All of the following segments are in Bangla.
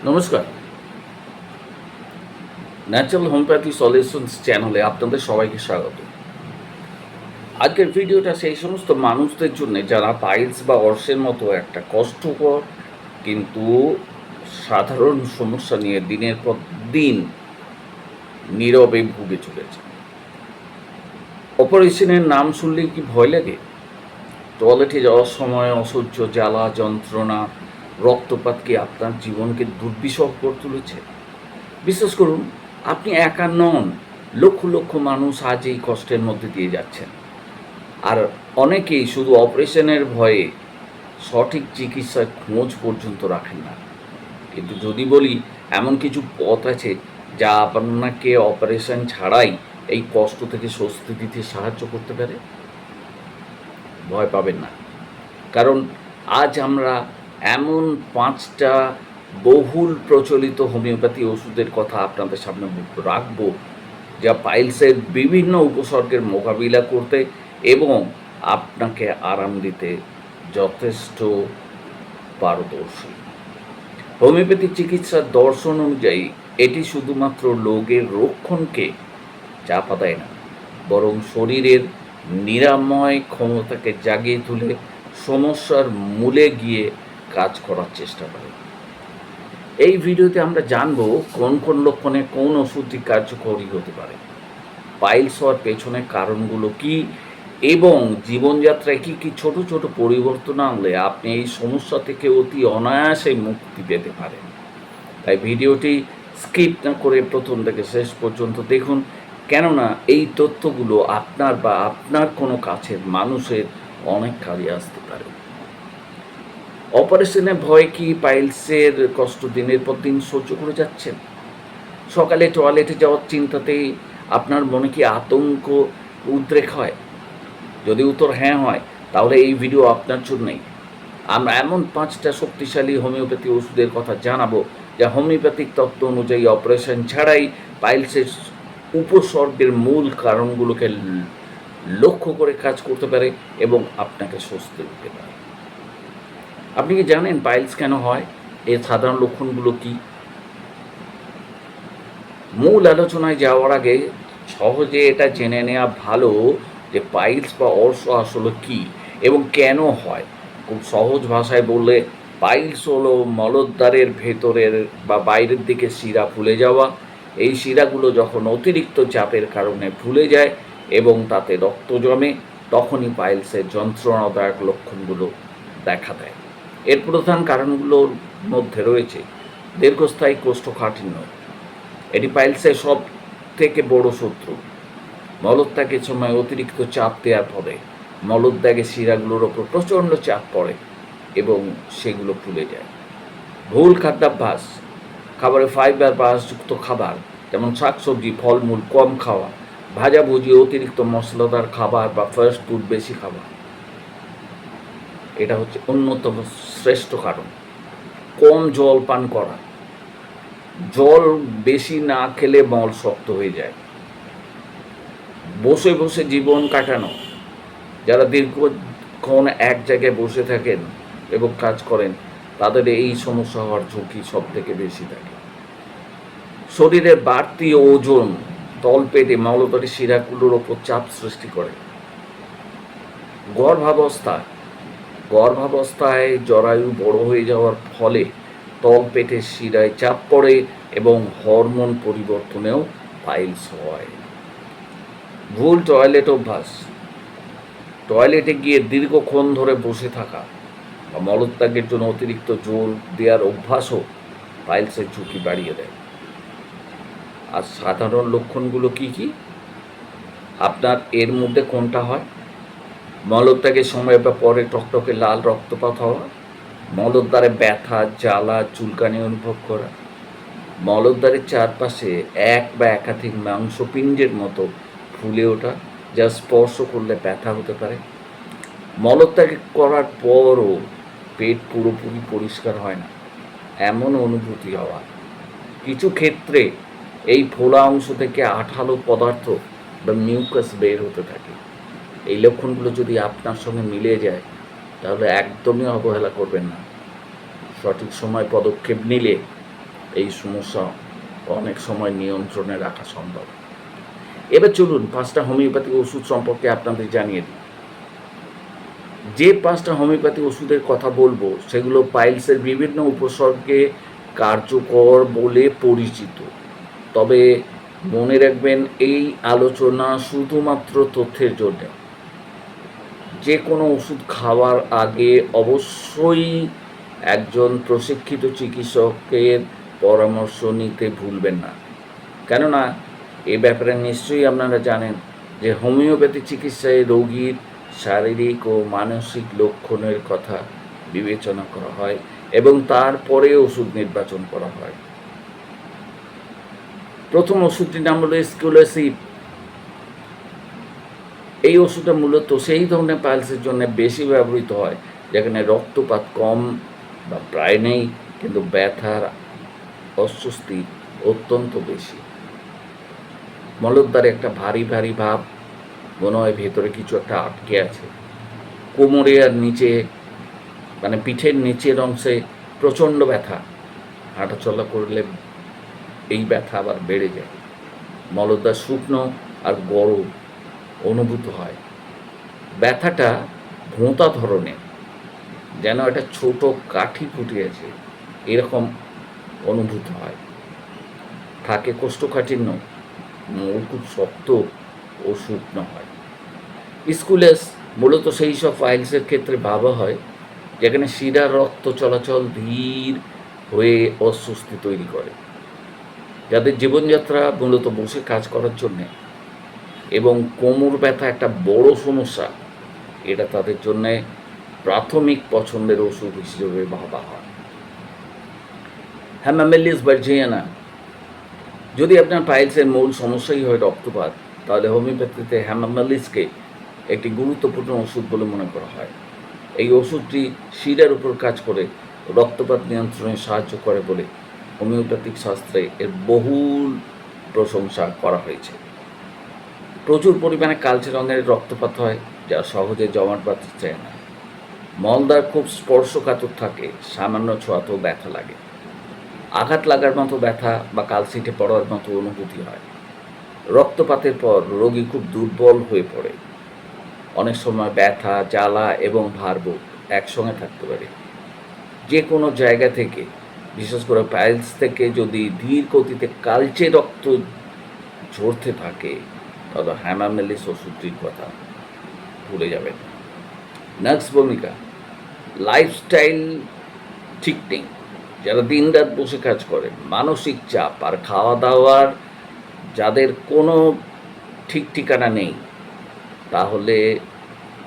নমস্কার। ন্যাচারাল হোমিওপ্যাথি সলিউশনস চ্যানেলে আপনাদের সবাইকে স্বাগত। আজকের ভিডিওটা সেই সমস্ত মানুষদের জন্য যারা পাইলস বা অর্শের মতো একটা কষ্টকর কিন্তু সাধারণ সমস্যা নিয়ে দিনের পর দিন নীরবে ভুগে চলেছে। অপারেশনের নাম শুনলেই কি ভয় লাগে? টয়লেটে যাওয়ার সময় অসহ্য জ্বালা যন্ত্রণা, রক্তপাত কি আপনার জীবনকে দুর্বিষহ করে তুলেছে? বিশ্বাস করুন, আপনি একা নন। লক্ষ লক্ষ মানুষ আজ এই কষ্টের মধ্যে দিয়ে যাচ্ছেন। আর অনেকেই শুধু অপারেশনের ভয়ে সঠিক চিকিৎসার খোঁজ পর্যন্ত রাখেন না। কিন্তু যদি বলি এমন কিছু পথ আছে যা আপনাকে অপারেশন ছাড়াই এই কষ্ট থেকে স্বস্তি দিতে সাহায্য করতে পারে, ভয় পাবেন না। কারণ আজ আমরা এমন ৫টা বহুল প্রচলিত হোমিওপ্যাথি ওষুধের কথা আপনাদের সামনে রাখবো, যা পাইলসের বিভিন্ন উপসর্গের মোকাবিলা করতে এবং আপনাকে আরাম দিতে যথেষ্ট পারদর্শী। হোমিওপ্যাথি চিকিৎসার দর্শন অনুযায়ী এটি শুধুমাত্র রোগের লক্ষণকে চাপা দেয় না, বরং শরীরের নিরাময় ক্ষমতাকে জাগিয়ে তুলে সমস্যার মূলে গিয়ে কাজ করার চেষ্টা করে। এই ভিডিওতে আমরা জানব কোন কোন লক্ষণে কোন ওষুধটি কার্যকরী হতে পারে, পাইলস হওয়ার পেছনে কারণগুলো কি, এবং জীবনযাত্রায় কী কী ছোট ছোট পরিবর্তন আনলে আপনি এই সমস্যা থেকে অতি অনায়াসে মুক্তি পেতে পারেন। তাই ভিডিওটি স্কিপ না করে প্রথম থেকে শেষ পর্যন্ত দেখুন, কেননা এই তথ্যগুলো আপনার বা আপনার কোনো কাছের মানুষের অনেক কাজে আসতে পারে। অপারেশনের ভয়ে কি পাইলসের কষ্ট দিনের পর দিন সহ্য করে যাচ্ছেন? সকালে টয়লেটে যাওয়ার চিন্তাতেই আপনার মনে কি আতঙ্ক উদ্রেক হয়? যদি উত্তর হ্যাঁ হয়, তাহলে এই ভিডিও আপনার জন্যই। আমরা এমন 5টা শক্তিশালী হোমিওপ্যাথি ওষুধের কথা জানাবো, যা হোমিওপ্যাথিক তত্ত্ব অনুযায়ী অপারেশন ছাড়াই পাইলসের উপসর্গের মূল কারণগুলোকে লক্ষ্য করে কাজ করতে পারে এবং আপনাকে স্বস্তি দিতে পারে। আপনি কি জানেন পাইলস কেন হয়? এর সাধারণ লক্ষণগুলো কি? মূল আলোচনায় যাওয়ার আগে সহজে এটা জেনে নেওয়া ভালো যে পাইলস বা অর্শ আসলে কী এবং কেন হয়। খুব সহজ ভাষায় বললে, পাইলস হলো মলদ্বারের ভেতরের বা বাইরের দিকে শিরা ফুলে যাওয়া। এই শিরাগুলো যখন অতিরিক্ত চাপের কারণে ফুলে যায় এবং তাতে রক্ত জমে, তখনই পাইলসের যন্ত্রণাদায়ক লক্ষণগুলো দেখা দেয়। এর প্রধান কারণগুলোর মধ্যে রয়েছে দীর্ঘস্থায়ী কোষ্ঠকাঠিন্য। এটি পাইলসের সব থেকে বড় শত্রু। মলত্যাগের সময় অতিরিক্ত চাপ দেওয়ার ফলে মলত্যাগের শিরাগুলোর ওপর প্রচণ্ড চাপ পড়ে এবং সেগুলো ফুলে যায়। ভুল খাদ্যাভ্যাস, খাবারে ফাইবার বাসযুক্ত খাবার যেমন শাকসবজি ফলমূল কম খাওয়া, ভাজাভুজি অতিরিক্ত মশলাদার খাবার বা ফাস্ট ফুড বেশি খাওয়া, এটা হচ্ছে অন্যতম শ্রেষ্ঠ কারণ। কম জল পান করা, জল বেশি না খেলে মল শক্ত হয়ে যায়। বসে বসে জীবন কাটানো, যারা দীর্ঘক্ষণ এক জায়গায় বসে থাকেন এবং কাজ করেন, তাদের এই সমস্যা হওয়ার ঝুঁকি সব থেকে বেশি থাকে। শরীরের বাড়তি ওজন তলপেটে মলদ্বারের শিরাগুলোর ওপর চাপ সৃষ্টি করে। গর্ভাবস্থায় জরায়ু বড় হয়ে যাওয়ার ফলে তলপেটের শিরায় চাপ পড়ে এবং হরমোন পরিবর্তনেও পাইলস হয়। ভুল টয়লেট অভ্যাস, টয়লেটে গিয়ে দীর্ঘক্ষণ ধরে বসে থাকা বা মলত্যাগের জন্য অতিরিক্ত জোর দেওয়ার অভ্যাসও পাইলসের ঝুঁকি বাড়িয়ে দেয়। আর সাধারণ লক্ষণগুলো কি কি? আপনার এর মধ্যে কোনটা হয়? মলত্যাগের সময় বা পরে টকটকে লাল রক্তপাত হওয়া, মলদ্বারে ব্যথা জ্বালা চুলকানি অনুভব করা, মলদ্বারের চারপাশে এক বা একাধিক মাংসপিণ্ডের মতো ফুলে ওঠা, যা স্পর্শ করলে ব্যথা হতে পারে, মলত্যাগ করার পরও পেট পুরোপুরি পরিষ্কার হয় না, এমন অনুভূতি হওয়া, কিছু ক্ষেত্রে এই ফোলা অংশ থেকে আঠালো পদার্থ বা মিউকাস বের হতে থাকে। এই লক্ষণগুলো যদি আপনার সঙ্গে মিলে যায়, তাহলে একদমই অবহেলা করবেন না। সঠিক সময় পদক্ষেপ নিলে এই সমস্যা অনেক সময় নিয়ন্ত্রণে রাখা সম্ভব। এবার চলুন 5টা হোমিওপ্যাথিক ওষুধ সম্পর্কে আপনাদের জানিয়ে দিই। যে 5টা হোমিওপ্যাথি ওষুধের কথা বলবো সেগুলো পাইলসের বিভিন্ন উপসর্গে কার্যকর বলে পরিচিত। তবে মনে রাখবেন, এই আলোচনা শুধুমাত্র তথ্যের জন্য। যে কোনো ওষুধ খাওয়ার আগে অবশ্যই একজন প্রশিক্ষিত চিকিৎসকের পরামর্শ নিতে ভুলবেন না। কেননা এ ব্যাপারে নিশ্চয়ই আপনারা জানেন যে হোমিওপ্যাথি চিকিৎসায় রোগীর শারীরিক ও মানসিক লক্ষণের কথা বিবেচনা করা হয় এবং তারপরে ওষুধ নির্বাচন করা হয়। প্রথম ওষুধটির নাম হলো স্কুলাসিপ। এই ওষুধটা মূলত সেই ধরনের পাইলসের জন্য বেশি ব্যবহৃত হয় যেখানে রক্তপাত কম বা প্রায় নেই, কিন্তু ব্যথার অস্বস্তি অত্যন্ত বেশি। মলদ্বারে একটা ভারী ভারী ভাব, মনে হয় ভেতরে কিছু একটা আটকে আছে। কোমরে আর নিচে, মানে পিঠের নিচের অংশে প্রচণ্ড ব্যথা, হাঁটাচলা করলে এই ব্যথা আবার বেড়ে যায়। মলদ্বার শুকনো আর গরম অনুভূত হয়। ব্যথাটা ভোঁতা ধরনের, যেন একটা ছোট কাঠি ফুটিয়েছে এরকম অনুভূত হয়। থাকে কোষ্ঠকাঠিন্য, মূল খুব শক্ত ও শুকনো হয়। স্কুলেস মূলত সেই সব পাইলসের ক্ষেত্রে ভাবা হয় যেখানে শিরার রক্ত চলাচল ধীর হয়ে অস্বস্তি তৈরি করে, যাদের জীবনযাত্রা মূলত বসে কাজ করার জন্যে এবং কোমর ব্যথা একটা বড় সমস্যা। এটা তাদের জন্যে প্রাথমিক পছন্দের ওষুধ হিসেবে ভাবা হয়। হ্যামামেলিস ভার্জিয়ানা। যদি আপনার পাইলসের মূল সমস্যাই হয় রক্তপাত, তাহলে হোমিওপ্যাথিতে হ্যামামেলিসকে একটি গুরুত্বপূর্ণ ওষুধ বলে মনে করা হয়। এই ওষুধটি শিরার উপর কাজ করে রক্তপাত নিয়ন্ত্রণে সাহায্য করে বলে হোমিওপ্যাথিক শাস্ত্রে এর বহুল প্রশংসা করা হয়েছে। প্রচুর পরিমাণে কালচে রঙের রক্তপাত হয় যা সহজে জমাট বাঁধতে চায় না। মলদ্বার খুব স্পর্শকাতর থাকে, সামান্য ছোঁয়াতেও ব্যথা লাগে। আঘাত লাগার মতো ব্যথা বা কালশিটে পড়ার মতো অনুভূতি হয়। রক্তপাতের পর রোগী খুব দুর্বল হয়ে পড়ে। অনেক সময় ব্যথা, জ্বালা এবং ভারবোধ একসঙ্গে থাকতে পারে। যে কোনো জায়গা থেকে, বিশেষ করে পাইলস থেকে যদি ধীর গতিতে কালচে রক্ত ঝরতে থাকে, তাহলে হ্যামামেলিস ওষুধটির কথা ভুলে যাবেন। নেক্সট ভূমিকা, লাইফস্টাইল ঠিক নেই। যারা দিনরাত বসে কাজ করেন, মানসিক চাপ আর খাওয়া দাওয়ার যাদের কোনো ঠিক ঠিকানা নেই, তাহলে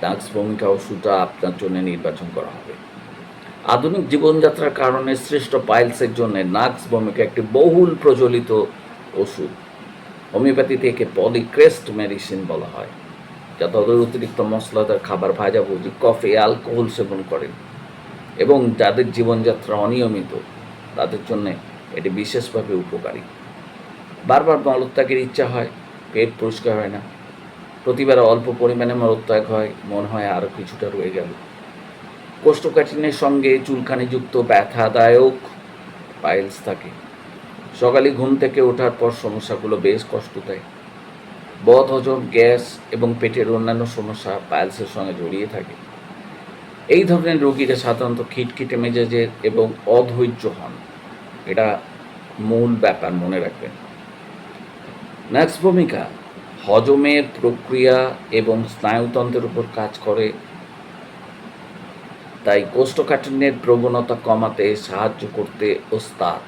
নাক্স ভূমিকা ওষুধটা আপনার জন্য নির্বাচন করা হবে। আধুনিক জীবনযাত্রার কারণে শ্রেষ্ঠ পাইলসের জন্য নাক্স ভূমিকা একটি বহুল প্রচলিত ওষুধ। হোমিওপ্যাথিতে একে পলিক্রেস্ট মেডিসিন বলা হয়, যা তাদের অতিরিক্ত মশলাদার খাবার, ভাজাভুজি, কফি, অ্যালকোহল সেবন করেন এবং যাদের জীবনযাত্রা অনিয়মিত, তাদের জন্য এটি বিশেষভাবে উপকারী। বারবার মলত্যাগের ইচ্ছা হয়, পেট পরিষ্কার হয় না, প্রতিবার অল্প পরিমাণে মলত্যাগ হয়, মনে হয় আরও কিছুটা রয়ে গেল। কোষ্ঠকাঠিন্যের সঙ্গে চুলকানিযুক্ত ব্যথাদায়ক পাইলস থাকে। সকালে ঘুম থেকে ওঠার পর সমস্যাগুলো বেশ কষ্ট দেয়। বদহজম, গ্যাস এবং পেটের অন্যান্য সমস্যা পাইলসের সঙ্গে জড়িয়ে থাকে। এই ধরনের রোগীরা সাধারণত খিটখিটে মেজাজের এবং অধৈর্য হন। এটা মূল ব্যাপার, মনে রাখবেন। নেক্সট ভূমিকা, হজমের প্রক্রিয়া এবং স্নায়ুতন্ত্রের উপর কাজ করে, তাই কোষ্ঠকাঠিন্যের প্রবণতা কমাতে সাহায্য করতে ওস্তাদ।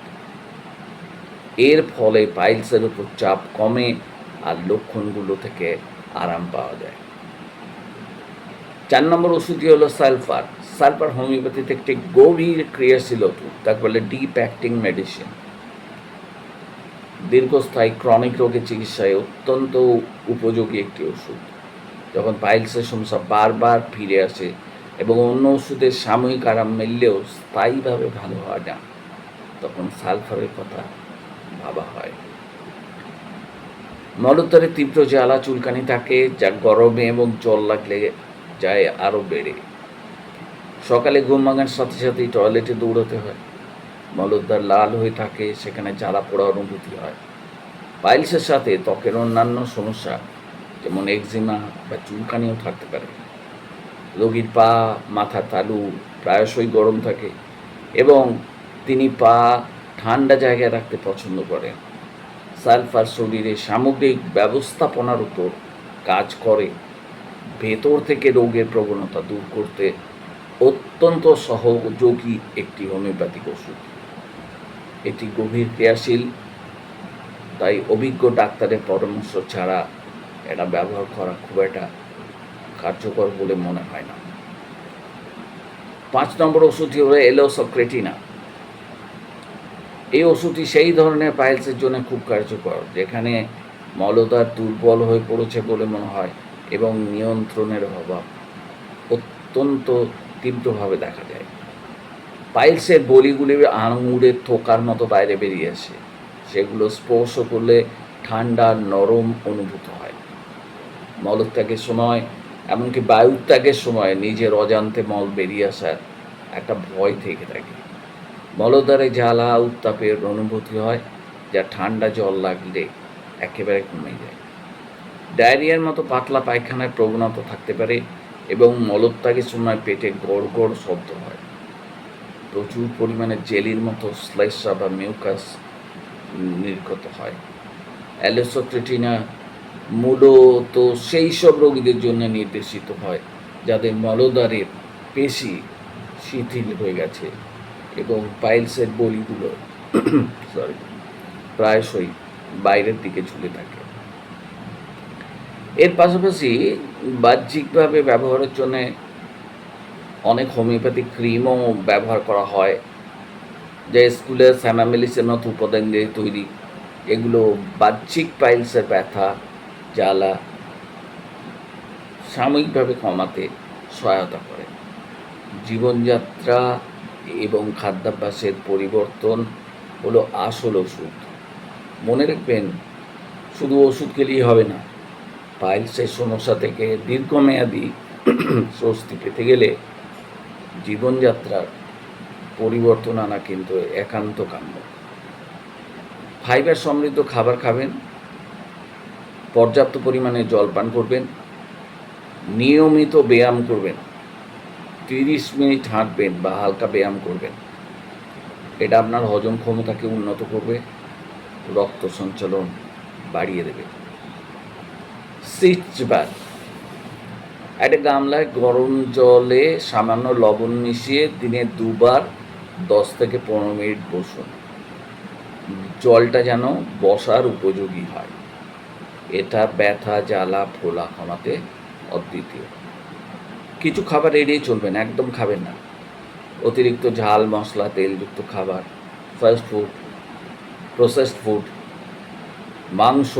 এর ফলে পাইলসের উপর চাপ কমে আর লক্ষণগুলো থেকে আরাম পাওয়া যায়। 4 নম্বর ওষুধটি হলো সালফার। সালফার হোমিওপ্যাথিতে একটি গভীর ক্রিয়াশীল ওষুধ, তাকে বলে ডিপ অ্যাক্টিং মেডিসিন। দীর্ঘস্থায়ী ক্রনিক রোগের চিকিৎসায় অত্যন্ত উপযোগী একটি ওষুধ। যখন পাইলসের সমস্যা বারবার ফিরে আসে এবং অন্য ওষুধের সাময়িক আরাম মিললেও স্থায়ীভাবে ভালো হয় না, তখন সালফারের কথা ভাবা হয়। মলদ্বারে তীব্র জ্বালা, চুলকানি থাকে যা গরমে এবং জল লাগলে যায় আরও বেড়ে। সকালে ঘুম ভাঙার সাথে সাথেই টয়লেটে দৌড়াতে হয়। মলদ্বার লাল হয়ে থাকে, সেখানে জ্বালা পোড়া অনুভূতি হয়। পাইলসের সাথে ত্বকের অন্যান্য সমস্যা যেমন একজিমা বা চুলকানিও থাকতে পারে। রোগীর পা, মাথার তালু প্রায়শই গরম থাকে এবং তিনি পা ঠান্ডা জায়গায় রাখতে পছন্দ করেন। সালফার শরীরে সামগ্রিক ব্যবস্থাপনার উপর কাজ করে। ভেতর থেকে রোগের প্রবণতা দূর করতে অত্যন্ত সহযোগী একটি হোমিওপ্যাথিক ওষুধ। এটি গভীর ক্রিয়াশীল, তাই অভিজ্ঞ ডাক্তারের পরামর্শ ছাড়া এটা ব্যবহার করা খুব একটা কার্যকর বলে মনে হয় না। 5 নম্বর ওষুধটি হলো এলোসক্রেটিনা। এই ওষুধটি সেই ধরনের পাইলসের জন্য খুব কার্যকর যেখানে মলদ্বার দুর্বল হয়ে পড়েছে বলে মনে হয় এবং নিয়ন্ত্রণের অভাব অত্যন্ত তীব্রভাবে দেখা যায়। পাইলসের বলিগুলি আঙুরের থোকার মতো বাইরে বেরিয়ে আসে। সেগুলো স্পর্শ করলে ঠান্ডা নরম অনুভূত হয়। মলত্যাগের সময়, এমনকি বায়ুত্যাগের সময় নিজের অজান্তে মল বেরিয়ে আসার একটা ভয় থেকে থাকে। মলদ্বারে জ্বালা উত্তাপের অনুভূতি হয়, যা ঠান্ডা জল লাগলে একেবারে কমে যায়। ডায়রিয়ার মতো পাতলা পায়খানার প্রবণতা থাকতে পারে এবং মলত্যাগের সময় পেটে গড় গড় শব্দ হয়। প্রচুর পরিমাণে জেলির মতো শ্লেষ্মা বা মিউকাস নির্গত হয়। অ্যালোসোক্রেটিনা মূলত সেই সব রোগীদের জন্য নির্দেশিত হয় যাদের মলদ্বারের পেশি শিথিল হয়ে গেছে এবং পাইলসের বলিগুলো প্রায়শই বাইরের দিকে ঝুলে থাকে। এর পাশাপাশি বাহ্যিকভাবে ব্যবহারের জন্য অনেক হোমিওপ্যাথিক ক্রিমও ব্যবহার করা হয়, যা স্কুলের স্যানামেলিসের মতো উপাদান দিয়ে তৈরি। এগুলো বাহ্যিক পাইলসের ব্যথা, জ্বালা সাময়িকভাবে কমাতে সহায়তা করে। জীবনযাত্রা এবং খাদ্যাভ্যাসের পরিবর্তন হলো আসল ওষুধ। মনে রাখবেন, শুধু ওষুধ খেলেই হবে না। পাইলসের সমস্যা থেকে দীর্ঘমেয়াদী স্বস্তি পেতে গেলে জীবনযাত্রার পরিবর্তন আনা কিন্তু একান্ত কাম্য। ফাইবার সমৃদ্ধ খাবার খাবেন, পর্যাপ্ত পরিমাণে জল পান করবেন, নিয়মিত ব্যায়াম করবেন, 30 মিনিট হাঁটবেন বা হালকা ব্যায়াম করবেন। এটা আপনার হজম ক্ষমতাকে উন্নত করবে, রক্ত সঞ্চালন বাড়িয়ে দেবে। সিচ বাথ। একটা গামলায় গরম জলে সামান্য লবণ মিশিয়ে দিনে 2 বার 10 থেকে 15 মিনিট বসুন। জলটা যেন বসার উপযোগী হয়। এটা ব্যথা, জ্বালা, ফোলা কমাতে অদ্বিতীয়। কিছু খাবার এড়িয়ে চলবেন, একদম খাবেন না। অতিরিক্ত ঝাল, মশলা, তেলযুক্ত খাবার, ফাস্ট ফুড, প্রসেসড ফুড, মাংস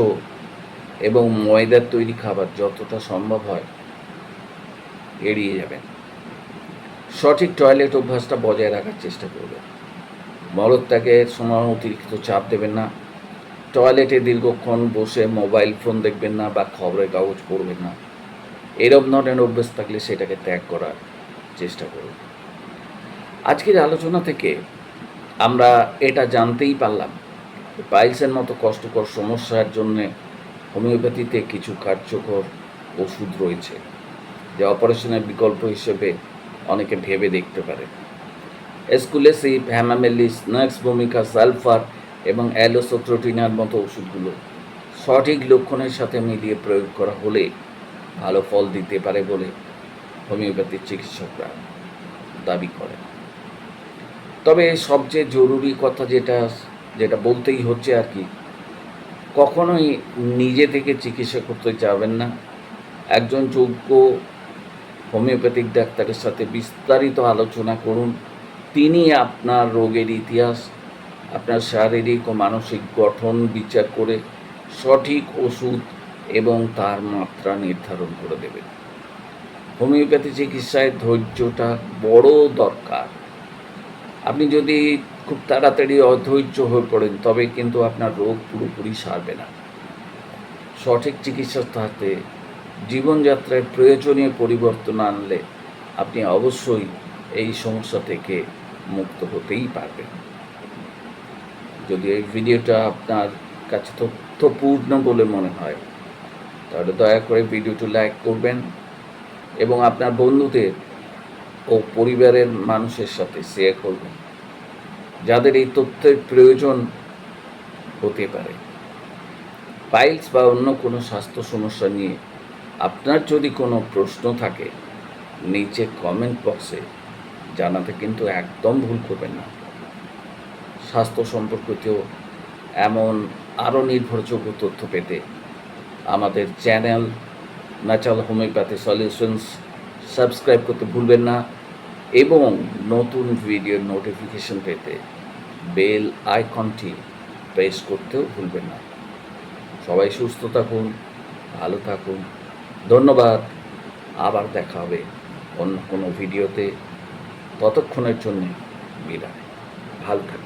এবং ময়দার তৈরি খাবার যতটা সম্ভব হয় এড়িয়ে যাবেন। সঠিক টয়লেট অভ্যাসটা বজায় রাখার চেষ্টা করবেন। মলত্যাগের সময় অতিরিক্ত চাপ দেবেন না। টয়লেটে দীর্ঘক্ষণ বসে মোবাইল ফোন দেখবেন না বা খবরের কাগজ পড়বেন না। এরকম ধরনের অভ্যাস থাকলে সেটাকে ত্যাগ করার চেষ্টা করুন। আজকের আলোচনা থেকে আমরা এটা জানতেই পারলাম, পাইলসের মতো কষ্টকর সমস্যার জন্য হোমিওপ্যাথিতে কিছু কার্যকর ওষুধ রয়েছে, যা অপারেশনের বিকল্প হিসেবে অনেকে ভেবে দেখতে পারে। এসকুলেসিভ, হ্যামামেলিস, নাক্স ভূমিকা, সালফার এবং অ্যালোসোক্রেটিনার মতো ওষুধগুলো সঠিক লক্ষণের সাথে মিলিয়ে প্রয়োগ করা হলে ভালো ফল দিতে পারে বলে হোমিওপ্যাথির চিকিৎসকরা দাবি করেন। তবে সবচেয়ে জরুরি কথা যেটা বলতেই হচ্ছে আর কি, কখনোই নিজে থেকে চিকিৎসা করতে যাবেন না। একজন যোগ্য হোমিওপ্যাথিক ডাক্তারের সাথে বিস্তারিত আলোচনা করুন। তিনি আপনার রোগের ইতিহাস, আপনার শারীরিক ও মানসিক গঠন বিচার করে সঠিক ওষুধ এবং তার মাত্রা নির্ধারণ করে দেবেন। হোমিওপ্যাথি চিকিৎসায় ধৈর্যটা বড় দরকার। আপনি যদি খুব তাড়াতাড়ি অধৈর্য হয়ে পড়েন তবে কিন্তু আপনার রোগ পুরোপুরি সারবে না। সঠিক চিকিৎসার সাথে জীবনযাত্রায় প্রয়োজনীয় পরিবর্তন আনলে আপনি অবশ্যই এই সমস্যা থেকে মুক্ত হতেই পারবেন। যদি এই ভিডিওটা আপনার কাছে তথ্যপূর্ণ বলে মনে হয় তাহলে দয়া করে ভিডিওটি লাইক করবেন এবং আপনার বন্ধুদের ও পরিবারের মানুষের সাথে শেয়ার করবেন যাদের এই তথ্যের প্রয়োজন হতে পারে। পাইলস বা অন্য কোনো স্বাস্থ্য সমস্যা নিয়ে আপনার যদি কোনো প্রশ্ন থাকে নিচে কমেন্ট বক্সে জানাতে কিন্তু একদম ভুল করবেন না। স্বাস্থ্য সম্পর্কিত এমন আরও নির্ভরযোগ্য তথ্য পেতে আমাদের channel natural homeopathy solutions subscribe করতে ভুলবেন না এবং নতুন ভিডিওর নোটিফিকেশন পেতে বেল আইকনটি প্রেস করতেও ভুলবেন না। সবাই সুস্থ থাকুন, ভালো থাকুন। ধন্যবাদ। আবার দেখা হবে অন্য কোনো ভিডিওতে। ততক্ষণের জন্যে বিদায়। ভালো থাকুন।